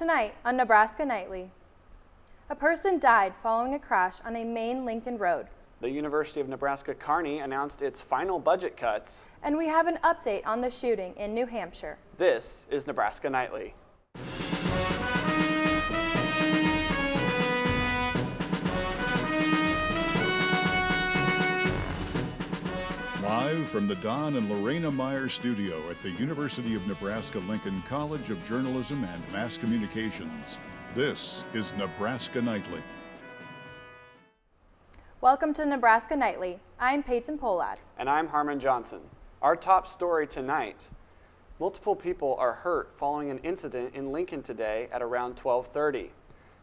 Tonight on Nebraska Nightly, a person died following a crash on a main Lincoln road. The University of Nebraska Kearney announced its final budget cuts. And we have an update on the shooting in New Hampshire. This is Nebraska Nightly. Live from the Don and Lorena Meyer studio at the University of Nebraska-Lincoln College of Journalism and Mass Communications, this is Nebraska Nightly. Welcome to Nebraska Nightly. I'm Peyton Polad. And I'm Harmon Johnson. Our top story tonight: multiple people are hurt following an incident in Lincoln today at around 12:30.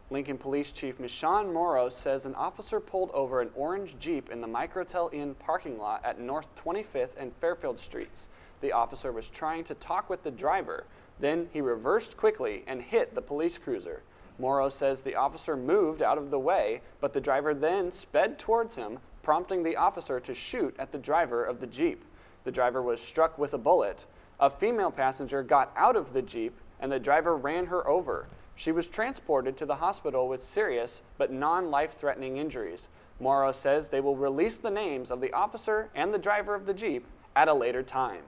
Lincoln Police Chief Michonne Morrow says an officer pulled over an orange Jeep in the Microtel Inn parking lot at North 25th and Fairfield Streets. The officer was trying to talk with the driver. Then he reversed quickly and hit the police cruiser. Morrow says the officer moved out of the way, but the driver then sped towards him, prompting the officer to shoot at the driver of the Jeep. The driver was struck with a bullet. A female passenger got out of the Jeep, and the driver ran her over. She was transported to the hospital with serious but non-life-threatening injuries. Morrow says they will release the names of the officer and the driver of the Jeep at a later time.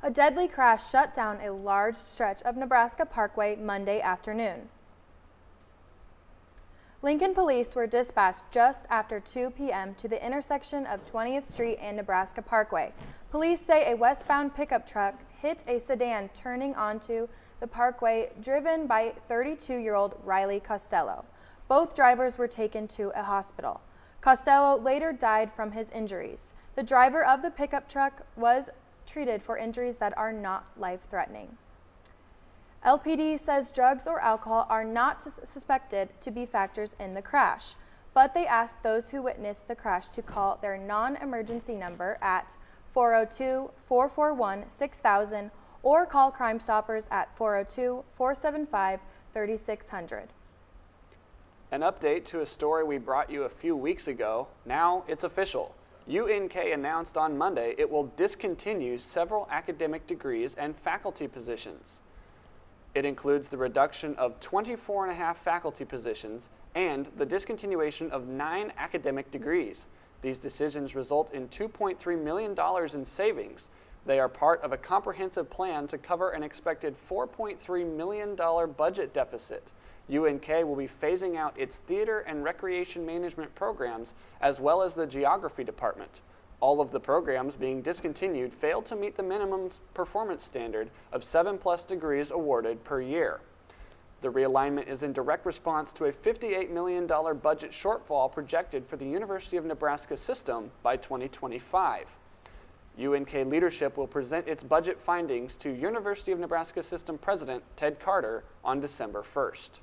A deadly crash shut down a large stretch of Nebraska Parkway Monday afternoon. Lincoln police were dispatched just after 2 p.m. to the intersection of 20th Street and Nebraska Parkway. Police say a westbound pickup truck hit a sedan turning onto the parkway, driven by 32-year-old Riley Costello. Both drivers were taken to a hospital. Costello later died from his injuries. The driver of the pickup truck was treated for injuries that are not life-threatening. LPD says drugs or alcohol are not suspected to be factors in the crash, but they asked those who witnessed the crash to call their non-emergency number at 402-441-6000 or call Crime Stoppers at 402-475-3600. An update to a story we brought you a few weeks ago. Now it's official. UNK announced on Monday it will discontinue several academic degrees and faculty positions. It includes the reduction of 24.5 faculty positions and the discontinuation of 9 academic degrees. These decisions result in $2.3 million in savings. They are part of a comprehensive plan to cover an expected $4.3 million budget deficit. UNK will be phasing out its theater and recreation management programs as well as the geography department. All of the programs being discontinued failed to meet the minimum performance standard of 7+ degrees awarded per year. The realignment is in direct response to a $58 million budget shortfall projected for the University of Nebraska system by 2025. UNK leadership will present its budget findings to University of Nebraska System President Ted Carter on December 1st.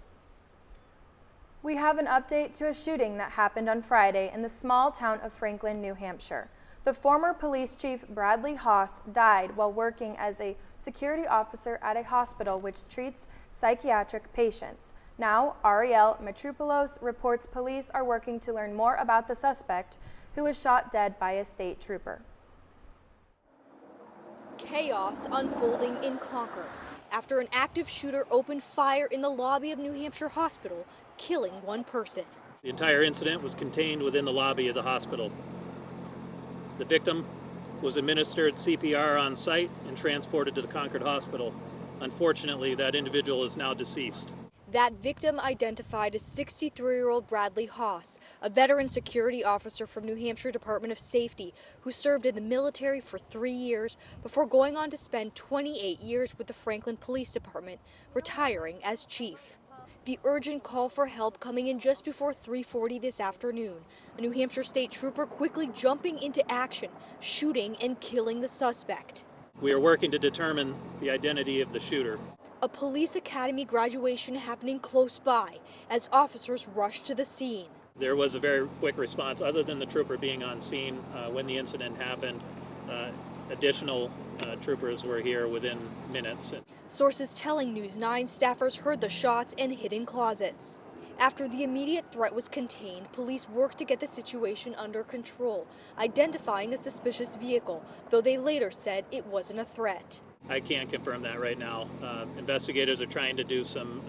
We have an update to a shooting that happened on Friday in the small town of Franklin, New Hampshire. The former police chief Bradley Haas died while working as a security officer at a hospital which treats psychiatric patients. Now, Ariel Metropoulos reports police are working to learn more about the suspect who was shot dead by a state trooper. Chaos unfolding in Concord after an active shooter opened fire in the lobby of New Hampshire Hospital, killing one person. The entire incident was contained within the lobby of the hospital. The victim was administered CPR on site and transported to the Concord Hospital. Unfortunately, that individual is now deceased. That victim identified as 63-year-old Bradley Haas, a veteran security officer from New Hampshire Department of Safety who served in the military for 3 years before going on to spend 28 years with the Franklin Police Department, retiring as chief. The urgent call for help coming in just before 3:40 this afternoon. A New Hampshire state trooper quickly jumping into action, shooting and killing the suspect. We are working to determine the identity of the shooter. A police academy graduation happening close by as officers rushed to the scene. There was a very quick response. Other than the trooper being on scene when the incident happened, additional troopers were here within minutes. Sources telling News 9 staffers heard the shots and hid in closets. After the immediate threat was contained, police worked to get the situation under control, identifying a suspicious vehicle, though they later said it wasn't a threat. I can't confirm that right now. Investigators are trying to do some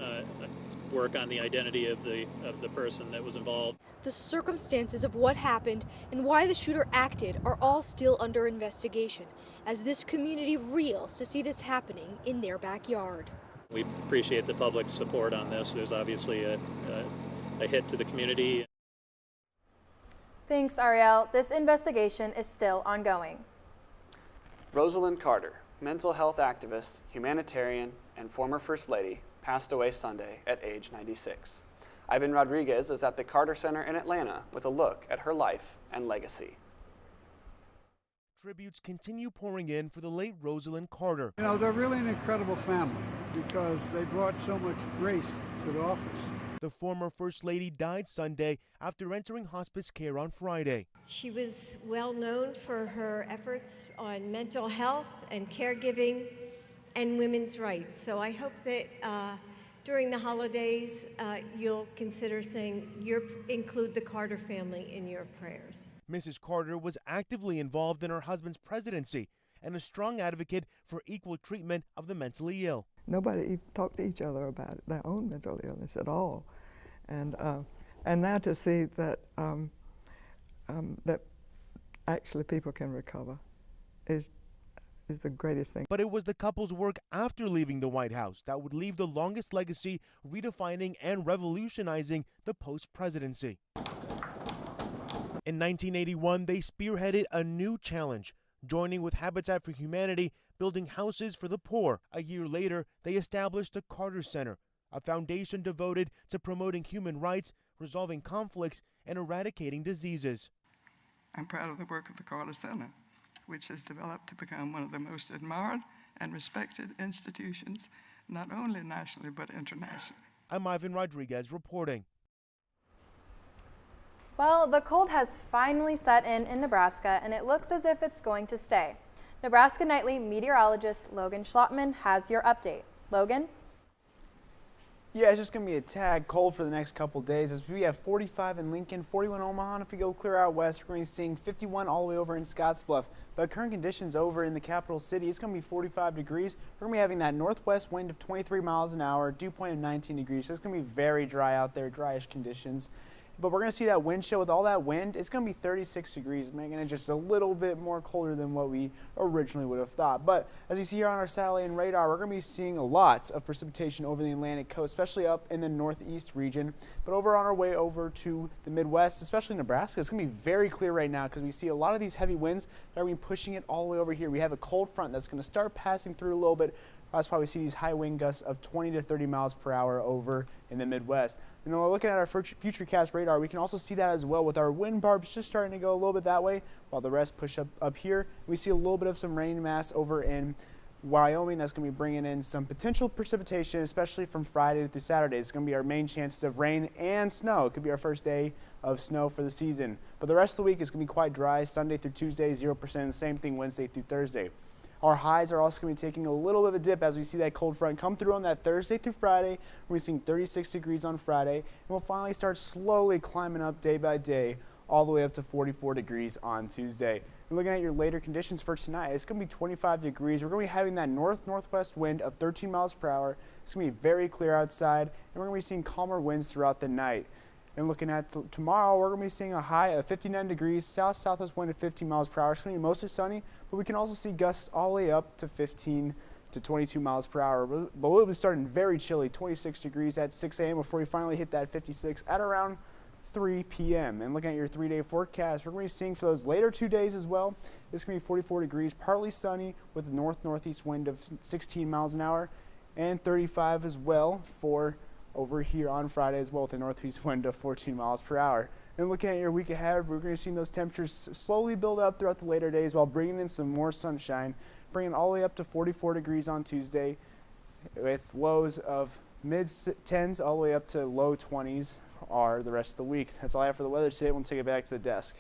work on the identity of the person that was involved. The circumstances of what happened and why the shooter acted are all still under investigation, as this community reels to see this happening in their backyard. We appreciate the public's support on this. There's obviously a hit to the community. Thanks, Ariel. This investigation is still ongoing. Rosalind Carter, mental health activist, humanitarian, and former First Lady, passed away Sunday at age 96. Ivan Rodriguez is at the Carter Center in Atlanta with a look at her life and legacy. Tributes continue pouring in for the late Rosalind Carter. You know, they're really an incredible family because they brought so much grace to the office. The former First Lady died Sunday after entering hospice care on Friday. She was well known for her efforts on mental health and caregiving and women's rights. So I hope that during the holidays you'll consider saying include the Carter family in your prayers. Mrs. Carter was actively involved in her husband's presidency and a strong advocate for equal treatment of the mentally ill. Nobody talked to each other about their own mental illness at all, and now to see that that actually people can recover is the greatest thing. But it was the couple's work after leaving the White House that would leave the longest legacy, redefining and revolutionizing the post-presidency. In 1981, they spearheaded a new challenge, joining with Habitat for Humanity, building houses for the poor. A year later, they established the Carter Center, a foundation devoted to promoting human rights, resolving conflicts, and eradicating diseases. I'm proud of the work of the Carter Center, which has developed to become one of the most admired and respected institutions, not only nationally but internationally. I'm Ivan Rodriguez reporting. Well, the cold has finally set in Nebraska, and it looks as if it's going to stay. Nebraska Nightly meteorologist Logan Schlottman has your update. Logan? Yeah, it's just going to be a tad cold for the next couple days as we have 45 in Lincoln, 41 in Omaha, and if we go clear out west, we're going to be seeing 51 all the way over in Scottsbluff. But current conditions over in the capital city, it's going to be 45 degrees. We're going to be having that northwest wind of 23 miles an hour, dew point of 19 degrees, so it's going to be very dry out there, dryish conditions. But we're going to see that wind chill. With all that wind, it's going to be 36 degrees, making it just a little bit more colder than what we originally would have thought. But as you see here on our satellite and radar, we're going to be seeing lots of precipitation over the Atlantic coast, especially up in the northeast region. But over on our way over to the Midwest, especially Nebraska, it's going to be very clear right now because we see a lot of these heavy winds that are going to be pushing it all the way over here. We have a cold front that's going to start passing through a little bit. That's why we see these high wind gusts of 20 to 30 miles per hour over in the Midwest. And when we're looking at our futurecast radar, we can also see that as well with our wind barbs just starting to go a little bit that way while the rest push up here. We see a little bit of some rain mass over in Wyoming that's going to be bringing in some potential precipitation, especially from Friday through Saturday. It's going to be our main chances of rain and snow. It could be our first day of snow for the season. But the rest of the week is going to be quite dry. Sunday through Tuesday, 0%. Same thing Wednesday through Thursday. Our highs are also going to be taking a little bit of a dip as we see that cold front come through on that Thursday through Friday. We're seeing 36 degrees on Friday, and we'll finally start slowly climbing up day by day all the way up to 44 degrees on Tuesday. And looking at your later conditions for tonight, it's going to be 25 degrees. We're going to be having that northwest wind of 13 miles per hour. It's going to be very clear outside, and we're going to be seeing calmer winds throughout the night. And looking at tomorrow, we're going to be seeing a high of 59 degrees, southwest wind at 15 miles per hour. It's going to be mostly sunny, but we can also see gusts all the way up to 15 to 22 miles per hour. But we'll be starting very chilly, 26 degrees at 6 a.m. before we finally hit that 56 at around 3 p.m. And looking at your 3-day forecast, we're going to be seeing for those later 2 days as well, it's going to be 44 degrees, partly sunny with a northeast wind of 16 miles an hour and 35 as well for over here on Friday as well with a northeast wind of 14 miles per hour. And looking at your week ahead, we're going to see those temperatures slowly build up throughout the later days while bringing in some more sunshine, bringing all the way up to 44 degrees on Tuesday with lows of mid-10s all the way up to low 20s are the rest of the week. That's all I have for the weather today. We'll take it back to the desk.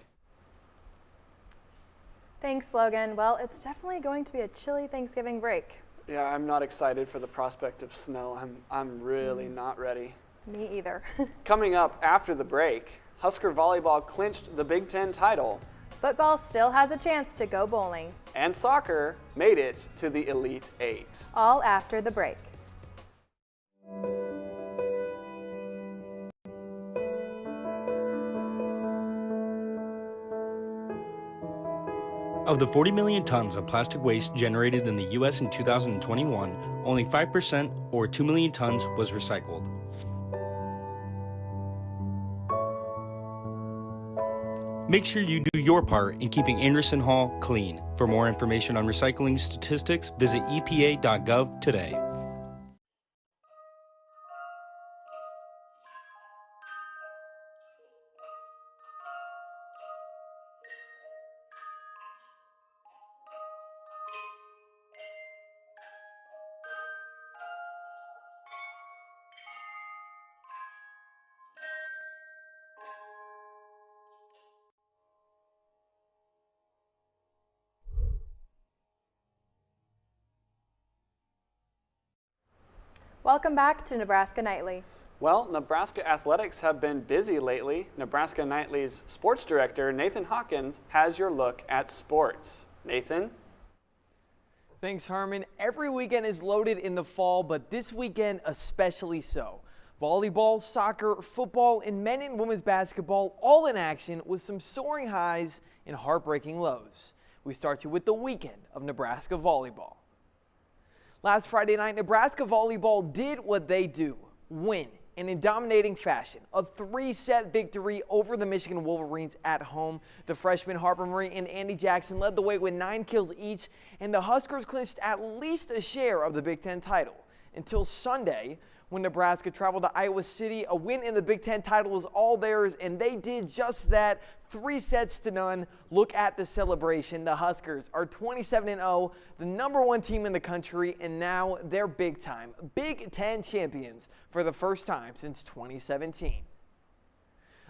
Thanks, Logan. Well, it's definitely going to be a chilly Thanksgiving break. Yeah, I'm not excited for the prospect of snow. I'm really not ready. Me either. Coming up after the break, Husker volleyball clinched the Big Ten title. Football still has a chance to go bowling. And soccer made it to the Elite Eight. All after the break. Of the 40 million tons of plastic waste generated in the U.S. in 2021, only 5%, or 2 million tons, was recycled. Make sure you do your part in keeping Anderson Hall clean. For more information on recycling statistics, visit epa.gov today. Welcome back to Nebraska Nightly. Well, Nebraska athletics have been busy lately. Nebraska Nightly's sports director, Nathan Hawkins, has your look at sports. Nathan? Thanks, Herman. Every weekend is loaded in the fall, but this weekend especially so. Volleyball, soccer, football, and men and women's basketball all in action with some soaring highs and heartbreaking lows. We start you with the weekend of Nebraska volleyball. Last Friday night, Nebraska volleyball did what they do, win, and in dominating fashion. A 3-set victory over the Michigan Wolverines at home. The freshmen Harper Murray and Andy Jackson led the way with 9 kills each, and the Huskers clinched at least a share of the Big Ten title. Until Sunday, when Nebraska traveled to Iowa City, a win in the Big Ten title was all theirs, and they did just that. 3-0. Look at the celebration. The Huskers are 27-0, the #1 team in the country, and now they're big-time Big Ten champions for the first time since 2017.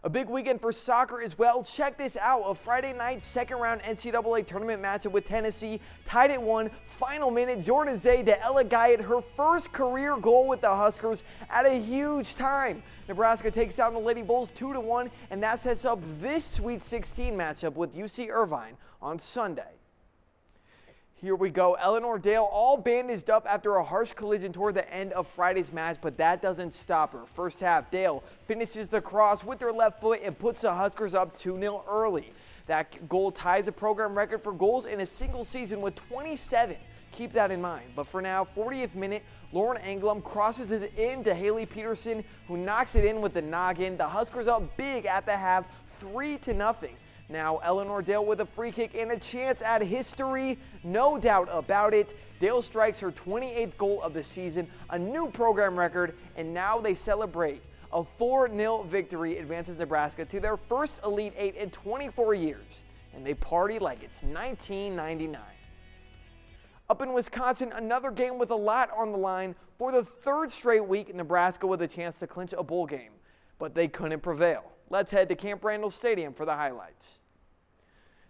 A big weekend for soccer as well. Check this out. A Friday night second-round NCAA tournament matchup with Tennessee. Tied at 1. Final minute, Jordan Zay to Ella Guyot, her first career goal with the Huskers at a huge time. Nebraska takes down the Lady Bulls 2-1, and that sets up this Sweet 16 matchup with UC Irvine on Sunday. Here we go. Eleanor Dale all bandaged up after a harsh collision toward the end of Friday's match, but that doesn't stop her. First half, Dale finishes the cross with her left foot and puts the Huskers up 2-0 early. That goal ties a program record for goals in a single season with 27. Keep that in mind. But for now, 40th minute, Lauren Anglum crosses it in to Haley Peterson, who knocks it in with the noggin. The Huskers up big at the half, 3-0. Now Eleanor Dale with a free kick and a chance at history, no doubt about it. Dale strikes her 28th goal of the season, a new program record, and now they celebrate. A 4-0 victory advances Nebraska to their first Elite Eight in 24 years, and they party like it's 1999. Up in Wisconsin, another game with a lot on the line. For the third straight week, Nebraska with a chance to clinch a bowl game, but they couldn't prevail. Let's head to Camp Randall Stadium for the highlights.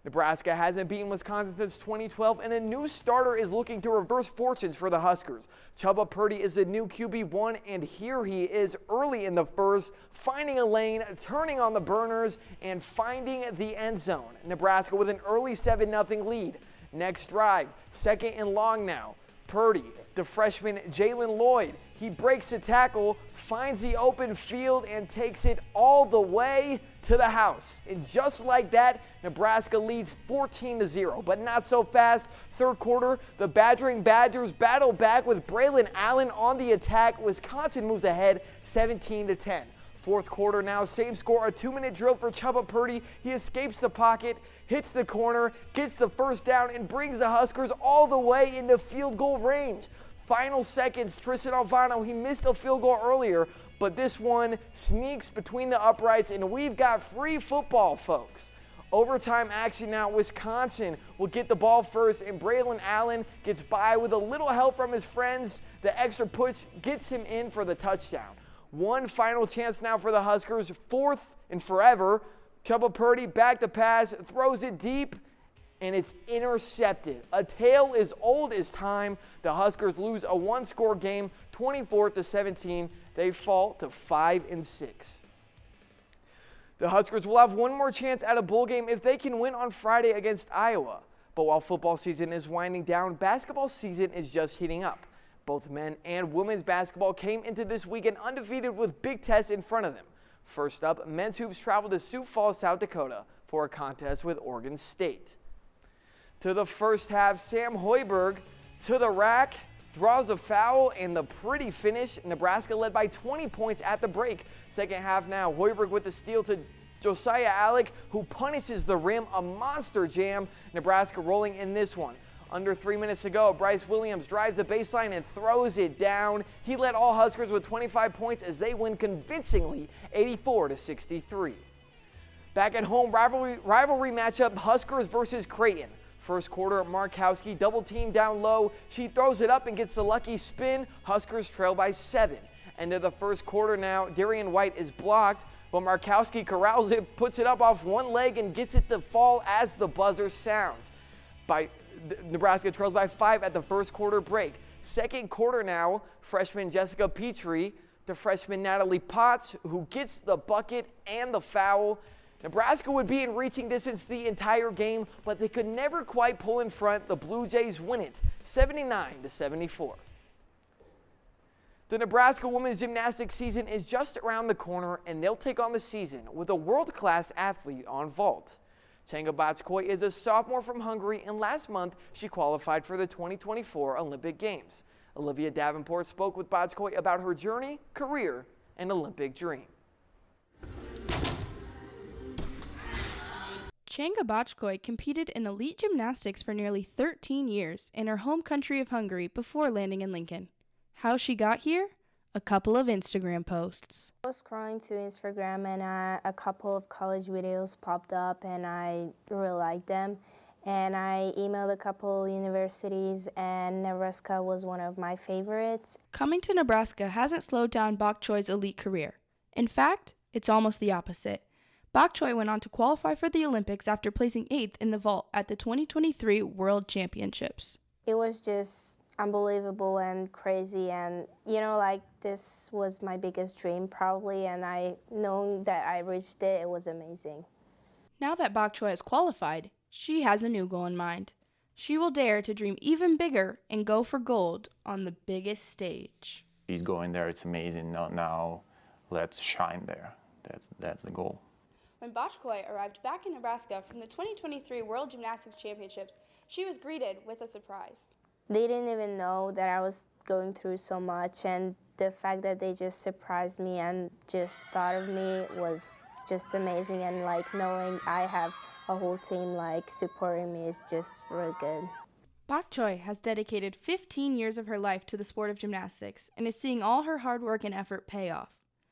Nebraska hasn't beaten Wisconsin since 2012, and a new starter is looking to reverse fortunes for the Huskers. Chubba Purdy is the new QB1, and here he is early in the first, finding a lane, turning on the burners, and finding the end zone. Nebraska with an early 7-0 lead. Next drive, second and long now. Purdy, the freshman Jalen Lloyd, he breaks a tackle, finds the open field, and takes it all the way to the house. And just like that, Nebraska leads 14-0, but not so fast. Third quarter, the badgering Badgers battle back with Braylon Allen on the attack. Wisconsin moves ahead 17-10. Fourth quarter now, same score, a 2-minute drill for Chubba Purdy. He escapes the pocket, hits the corner, gets the first down, and brings the Huskers all the way into field goal range. Final seconds, Tristan Alvano, he missed a field goal earlier, but this one sneaks between the uprights, and we've got free football, folks. Overtime action now. Wisconsin will get the ball first, and Braylon Allen gets by with a little help from his friends. The extra push gets him in for the touchdown. One final chance now for the Huskers, fourth and forever. Chubba Purdy back to pass, throws it deep, and it's intercepted. A tale as old as time. The Huskers lose a one-score game, 24-17. They fall to 5-6. The Huskers will have one more chance at a bowl game if they can win on Friday against Iowa. But while football season is winding down, basketball season is just heating up. Both men and women's basketball came into this weekend undefeated with big tests in front of them. First up, men's hoops traveled to Sioux Falls, South Dakota for a contest with Oregon State. To the first half, Sam Hoiberg to the rack, draws a foul, and the pretty finish. Nebraska led by 20 points at the break. Second half now, Hoiberg with the steal to Josiah Alec, who punishes the rim, a monster jam. Nebraska rolling in this one. Under 3 minutes to go, Bryce Williams drives the baseline and throws it down. He led all Huskers with 25 points as they win convincingly 84-63. Back at home, rivalry matchup, Huskers versus Creighton. First quarter, Markowski double team down low. She throws it up and gets the lucky spin. Huskers trail by 7. End of the first quarter now, Darian White is blocked, but Markowski corrals it, puts it up off one leg and gets it to fall as the buzzer sounds. Nebraska trails by 5 at the first quarter break. Second quarter now, freshman Jessica Petrie to freshman Natalie Potts, who gets the bucket and the foul. Nebraska would be in reaching distance the entire game, but they could never quite pull in front. The Blue Jays win it 79-74. The Nebraska women's gymnastics season is just around the corner, and they'll take on the season with a world-class athlete on vault. Chenga Batskoy is a sophomore from Hungary, and last month she qualified for the 2024 Olympic Games. Olivia Davenport spoke with Batskoy about her journey, career, and Olympic dream. Chenga Batskoy competed in elite gymnastics for nearly 13 years in her home country of Hungary before landing in Lincoln. How she got here? A couple of Instagram posts. I was scrolling through Instagram and a couple of college videos popped up and I really liked them. And I emailed a couple universities and Nebraska was one of my favorites. Coming to Nebraska hasn't slowed down Bok Choy's elite career. In fact, it's almost the opposite. Bok Choy went on to qualify for the Olympics after placing 8th in the vault at the 2023 World Championships. It was just unbelievable and crazy, and this was my biggest dream probably, and I know that I reached it. It was amazing. Now that Bok Choy has qualified, she has a new goal in mind. She will dare to dream even bigger and go for gold on the biggest stage. She's going there, it's amazing. Now let's shine there. That's the goal. When Bok Choy arrived back in Nebraska from the 2023 World Gymnastics Championships, she was greeted with a surprise. They didn't even know that I was going through so much, and the fact that they just surprised me and just thought of me was just amazing, and knowing I have a whole team supporting me is just really good. Bok Choy has dedicated 15 years of her life to the sport of gymnastics and is seeing all her hard work and effort pay off.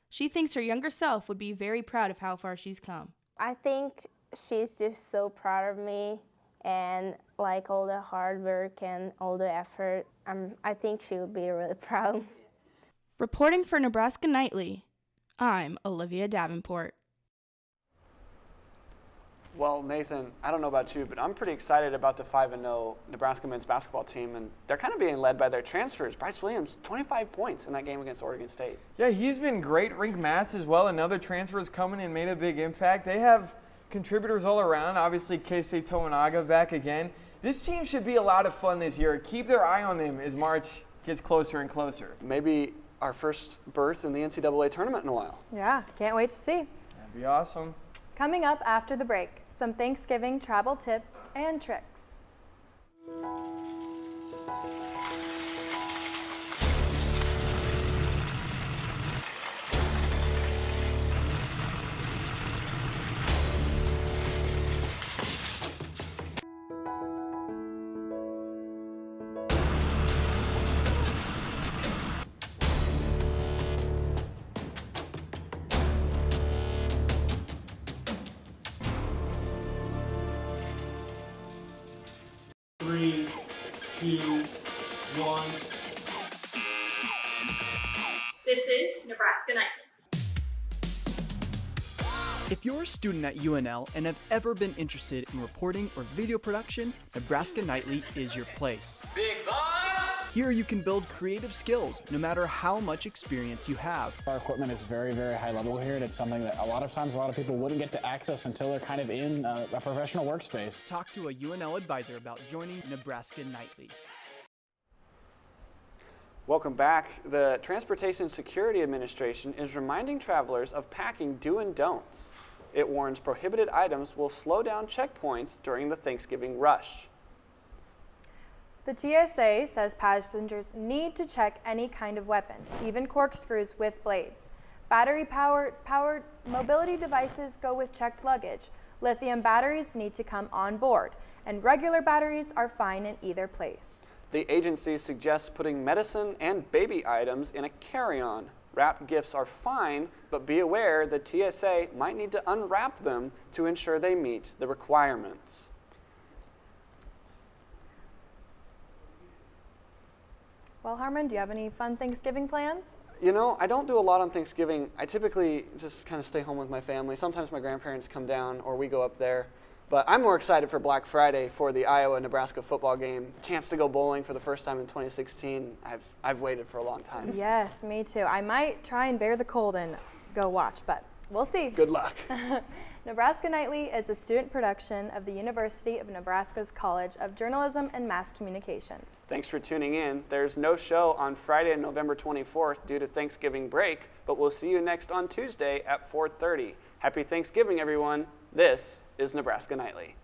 She thinks her younger self would be very proud of how far she's come. I think she's just so proud of me and all the hard work and all the effort. I think she would be really proud. Reporting for Nebraska Nightly, I'm Olivia Davenport. Well, Nathan, I don't know about you, but I'm pretty excited about the 5-0 Nebraska men's basketball team, and they're kind of being led by their transfers. Bryce Williams, 25 points in that game against Oregon State. Yeah, he's been great. Rink Mass as well. Another transfer is coming and made a big impact. They have contributors all around. Obviously, Keisei Tominaga back again. This team should be a lot of fun this year. Keep their eye on them as March gets closer and closer. Maybe our first berth in the NCAA tournament in a while. Yeah, can't wait to see. That'd be awesome. Coming up after the break, some Thanksgiving travel tips and tricks. Three, two, one. This is Nebraska Nightly. If you're a student at UNL and have ever been interested in reporting or video production, Nebraska Nightly is your place. Big Bob! Here you can build creative skills no matter how much experience you have. Our equipment is very, very high level here, and it's something that a lot of times a lot of people wouldn't get to access until they're kind of in a professional workspace. Talk to a UNL advisor about joining Nebraska Nightly. Welcome back. The Transportation Security Administration is reminding travelers of packing do and don'ts. It warns prohibited items will slow down checkpoints during the Thanksgiving rush. The TSA says passengers need to check any kind of weapon, even corkscrews with blades. Battery-powered mobility devices go with checked luggage. Lithium batteries need to come on board, and regular batteries are fine in either place. The agency suggests putting medicine and baby items in a carry-on. Wrapped gifts are fine, but be aware the TSA might need to unwrap them to ensure they meet the requirements. Well, Harmon, do you have any fun Thanksgiving plans? You know, I don't do a lot on Thanksgiving. I typically just kind of stay home with my family. Sometimes my grandparents come down or we go up there. But I'm more excited for Black Friday for the Iowa-Nebraska football game. Chance to go bowling for the first time in 2016. I've waited for a long time. Yes, me too. I might try and bear the cold and go watch, but we'll see. Good luck. Nebraska Nightly is a student production of the University of Nebraska's College of Journalism and Mass Communications. Thanks for tuning in. There's no show on Friday, November 24th due to Thanksgiving break, but we'll see you next on Tuesday at 4:30. Happy Thanksgiving, everyone. This is Nebraska Nightly.